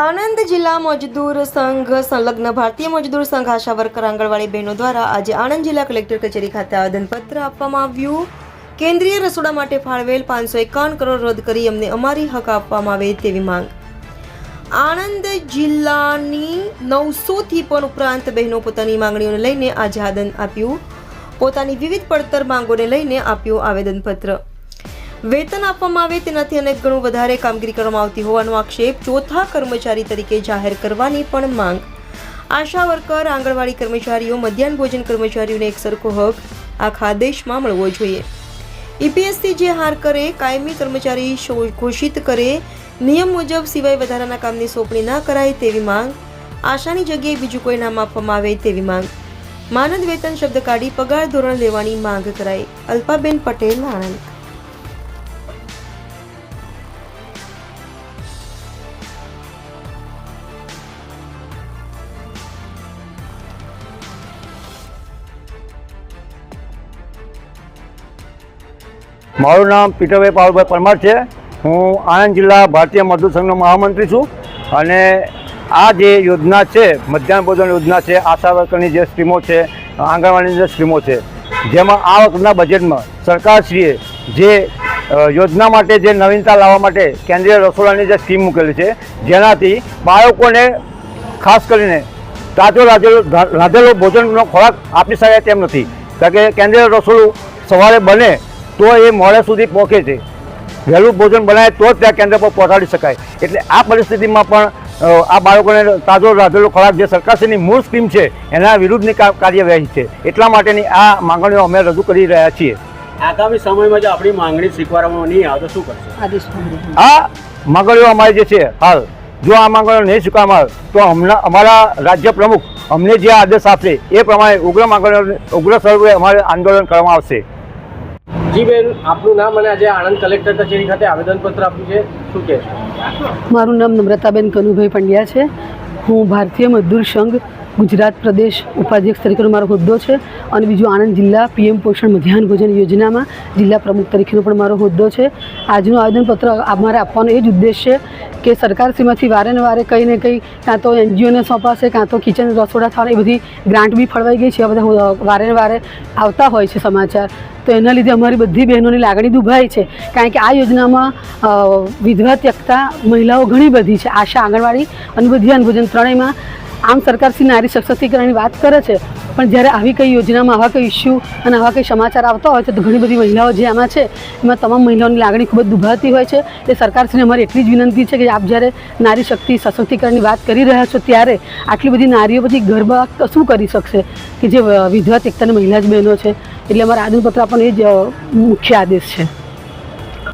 આણંદ જિલ્લા મજદૂર સંઘ સંલગ્ન ભારતીય મજદૂર સંઘ આશા વર્કર આંગણવાડી બહેનો દ્વારા આજે આણંદ જિલ્લા કલેક્ટર કચેરી ખાતે આવેદનપત્ર આપવામાં આવ્યું। કેન્દ્રીય રસોડા માટે ફાળવેલ 551 કરોડ રદ કરી અમને અમારી હક આપવામાં આવે તેવી માંગ। આણંદ જિલ્લાની 900 થી પણ ઉપરાંત બહેનો પોતાની માંગણીઓને લઈને આજે આવેદન આપ્યું। પોતાની વિવિધ પડતર માંગોને લઈને આપ્યું આવેદનપત્ર। વેતન આપવામાં આવે તેનાથી અનેક ગણું વધારે કામગીરી કરવામાં આવતી હોવાનો આક્ષેપ। ચોથા કર્મચારી તરીકે જાહેર કરવાની પણ માંગ। આશા વર્કર આંગણવાડી કર્મચારીઓ મધ્યાહન ભોજન કર્મચારીઓને એક સરખો હક આખા દેશમાં મળવો જોઈએ। ઈપીએસથી જે હાર કરે કાયમી કર્મચારી ઘોષિત કરે, નિયમ મુજબ સિવાય વધારાના કામની સોંપણી ન કરાય તેવી માંગ। આશાની જગ્યાએ બીજું કોઈ નામ આપવામાં આવે તેવી માંગ। માનદ વેતન શબ્દ કાઢી પગાર ધોરણ લેવાની માંગ કરાઈ। અલ્પાબેન પટેલ, આણંદ। મારું નામ પીટરભાઈ પાવલભાઈ પરમાર છે। હું આણંદ જિલ્લા ભારતીય મજદૂર સંઘનો મહામંત્રી છું અને આ જે યોજના છે મધ્યાહન ભોજન યોજના છે, આશા વર્કરની જે સ્કીમો છે, આંગણવાડીની જે સ્કીમો છે, જેમાં આ વખતના બજેટમાં સરકારશ્રીએ જે યોજના માટે જે નવીનતા લાવવા માટે કેન્દ્રીય રસોડાની જે સ્કીમ મૂકેલી છે, જેનાથી બાળકોને ખાસ કરીને તાજો રાંધેલો ભોજનનો ખોરાક આપી શકાય તેમ નથી, કારણ કે કેન્દ્રીય રસોડું સવારે બને તો એ મોડે સુધી પહોંચે છે, વહેલું ભોજન બનાવે તો જ ત્યાં કેન્દ્ર પર પહોંચાડી શકાય। એટલે આ પરિસ્થિતિમાં પણ આ બાળકોને તાજો રાંધેલો ખોરાક જે સરકારશ્રીની મૂળ સ્કીમ છે એના વિરુદ્ધની કાર્યવાહી છે। એટલા માટેની આ માંગણીઓ અમે રજૂ કરી રહ્યા છીએ। આગામી સમયમાં જો આપણી માંગણી સ્વીકારવામાં નહીં આવે તો શું કરશે? આ માંગણીઓ અમારી જે છે હાલ જો આ માંગણીઓ નહીં સ્વીકારવામાં આવે તો હમણાં અમારા રાજ્ય પ્રમુખ અમને જે આદેશ આપશે એ પ્રમાણે ઉગ્ર સ્વરૂપે અમારે આંદોલન કરવામાં આવશે। જી બેન, આપનું નામ અને આજે આણંદ કલેક્ટર કચેરી ખાતે આવેદનપત્ર આપ્યું છે, શું કહેશો? મારું નામ નમ્રતાબેન કનુભાઈ પંડ્યા છે। હું ભારતીય મજદૂર સંઘ ગુજરાત પ્રદેશ ઉપાધ્યક્ષ તરીકેનો મારો હોદ્દો છે અને બીજું આણંદ જિલ્લા પીએમ પોષણ મધ્યાહન ભોજન યોજનામાં જિલ્લા પ્રમુખ તરીકેનો પણ મારો હોદ્દો છે। આજનું આવેદનપત્ર અમારે આપવાનો એ જ ઉદ્દેશ છે કે સરકારશ્રીમાંથી વારે ને વારે કંઈ ને કંઈ કાં તો એનજીઓને સોંપાશે, કાં તો કિચન રસોડા થવાના એ બધી ગ્રાન્ટ બી ફળવાઈ ગઈ છે, આ બધા વારે ને વારે આવતા હોય છે સમાચાર। તો એના લીધે અમારી બધી બહેનોની લાગણી દુભાઈ છે, કારણ કે આ યોજનામાં વિધવા ત્યક્તા મહિલાઓ ઘણી બધી છે। આશા, આંગણવાડી અને મધ્યાહન ભોજન ત્રણેયમાં આમ સરકારશ્રી નારી સશક્તિકરણની વાત કરે છે, પણ જ્યારે આવી કઈ યોજનામાં આવા કંઈ ઇસ્યુ અને આવા કંઈ સમાચાર આવતા હોય તો ઘણી બધી મહિલાઓ જે આમાં છે એમાં તમામ મહિલાઓની લાગણી ખૂબ જ દુભાતી હોય છે। એ સરકારશ્રીને અમારી એટલી જ વિનંતી છે કે આપ જ્યારે નારી શક્તિ સશક્તિકરણની વાત કરી રહ્યા છો ત્યારે આટલી બધી નારીઓ પછી ગરબા શું કરી શકશે કે જે વિધવા ત્યક્તાની મહિલા જ બહેનો છે। એટલે અમારા આવેદનપત્ર આપણને એ જ મુખ્ય આદેશ છે।